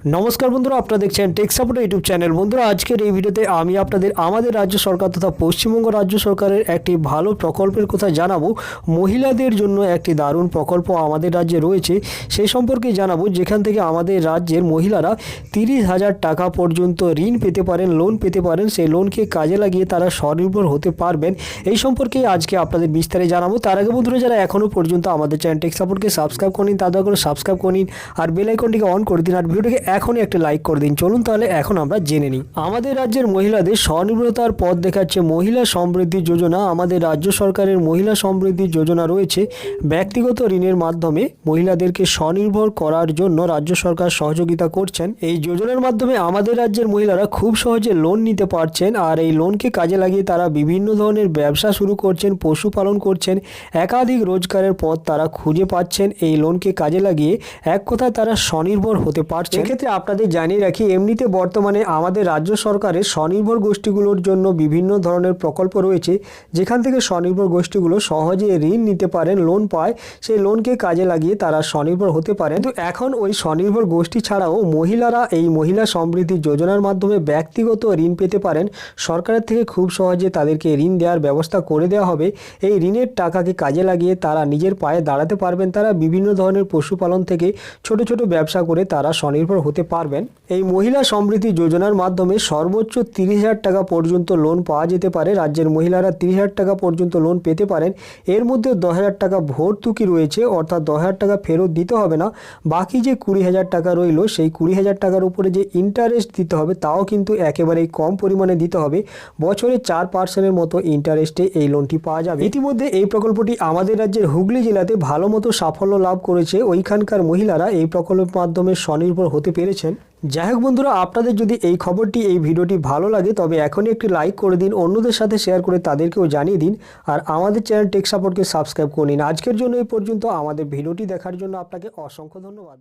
নমস্কার বন্ধুরা, আপনারা দেখছেন টেক সাপোর্ট ইউটিউব চ্যানেল। বন্ধুরা, আজকের এই ভিডিওতে আমি আপনাদের আমাদের রাজ্য সরকার তথা পশ্চিমবঙ্গ রাজ্য সরকারের একটি ভালো প্রকল্পের কথা জানাবো। মহিলাদের জন্য একটি দারুণ প্রকল্প আমাদের রাজ্যে রয়েছে, সেই সম্পর্কে জানাবো, যেখান থেকে আমাদের রাজ্যের মহিলারা 30,000 টাকা পর্যন্ত ঋণ পেতে পারেন, লোন পেতে পারেন। সেই লোনকে কাজে লাগিয়ে তারা স্বনির্ভর হতে পারবেন। এই সম্পর্কে আজকে আপনাদের বিস্তারে জানাবো। তার আগে বন্ধুরা, যারা এখনও পর্যন্ত আমাদের চ্যানেল টেক সাপোর্টকে সাবস্ক্রাইব করেন, তাদের করে সাবস্ক্রাইব করে নিন আর বেল আইকনটিকে অন করে দিন আর ভিডিওটিকে এখনই একটা লাইক করে দিন। চলুন তাহলে এখন আমরা জেনে নিই। আমাদের রাজ্যের মহিলাদের স্বনির্ভরতার পথ দেখাচ্ছে মহিলা সমৃদ্ধি যোজনা। আমাদের রাজ্য সরকারের মহিলা সমৃদ্ধি যোজনা রয়েছে। ব্যক্তিগত ঋণের মাধ্যমে মহিলাদেরকে স্বনির্ভর করার জন্য রাজ্য সরকার সহযোগিতা করছেন। এই যোজনার মাধ্যমে আমাদের রাজ্যের মহিলারা খুব সহজে লোন নিতে পারছেন, আর এই লোনকে কাজে লাগিয়ে তারা বিভিন্ন ধরনের ব্যবসা শুরু করছেন, পশুপালন করছেন, একাধিক রোজগারের পথ তারা খুঁজে পাচ্ছেন। এই লোনকে কাজে লাগিয়ে এক কথায় তারা স্বনির্ভর হতে পারছে। এক্ষেত্রে আপনাদের জানিয়ে রাখি, এমনিতে বর্তমানে আমাদের রাজ্য সরকারের স্বনির্ভর গোষ্ঠীগুলোর জন্য বিভিন্ন ধরনের প্রকল্প রয়েছে, যেখান থেকে স্বনির্ভর গোষ্ঠীগুলো সহজে ঋণ নিতে পারেন, লোন পায়। সেই লোনকে কাজে লাগিয়ে তারা স্বনির্ভর হতে পারেন। কিন্তু এখন ওই স্বনির্ভর গোষ্ঠী ছাড়াও মহিলারা এই মহিলা সমৃদ্ধি যোজনার মাধ্যমে ব্যক্তিগত ঋণ পেতে পারেন। সরকারের থেকে খুব সহজে তাদেরকে ঋণ দেওয়ার ব্যবস্থা করে দেওয়া হবে। এই ঋণের টাকাকে কাজে লাগিয়ে তারা নিজের পায়ে দাঁড়াতে পারবেন। তারা বিভিন্ন ধরনের পশুপালন থেকে ছোট ছোট ব্যবসা করে তারা স্বনির্ভর হতে পারবেন। এই মহিলা সমৃদ্ধি যোজনার মাধ্যমে সর্বোচ্চ 30,000 টাকা পর্যন্ত লোন পাওয়া যেতে পারে। রাজ্যের মহিলারা 30,000 টাকা পর্যন্ত লোন পেতে পারেন। এর মধ্যে 10,000 টাকা ভর্তুকি রয়েছে, অর্থাৎ 10,000 টাকা ফেরত দিতে হবে না। বাকি যে 20,000 টাকা রইল, সেই 20,000 টাকার উপরে যে ইন্টারেস্ট দিতে হবে তাও কিন্তু একেবারেই কম পরিমাণে দিতে হবে। বছরে 4% মতো ইন্টারেস্টে এই লোনটি পাওয়া যাবে। ইতিমধ্যে এই প্রকল্পটি আমাদের রাজ্যের হুগলি জেলাতে ভালো মতো সাফল্য লাভ করেছে। ওইখানকার মহিলারা এই প্রকল্পের মাধ্যমে স্বনির্ভর হতে পেরেছেন। যাই হোক বন্ধুরা, আপনাদের যদি এই খবরটি, এই ভিডিওটি ভালো লাগে তবে এখনই একটি লাইক করে দিন, অন্যদের সাথে শেয়ার করে তাদেরকেও জানিয়ে দিন, আর আমাদের চ্যানেল টেক সাপোর্টকে সাবস্ক্রাইব করে নিন। আজকের জন্য এই পর্যন্ত। আমাদের ভিডিওটি দেখার জন্য আপনাকে অসংখ্য ধন্যবাদ।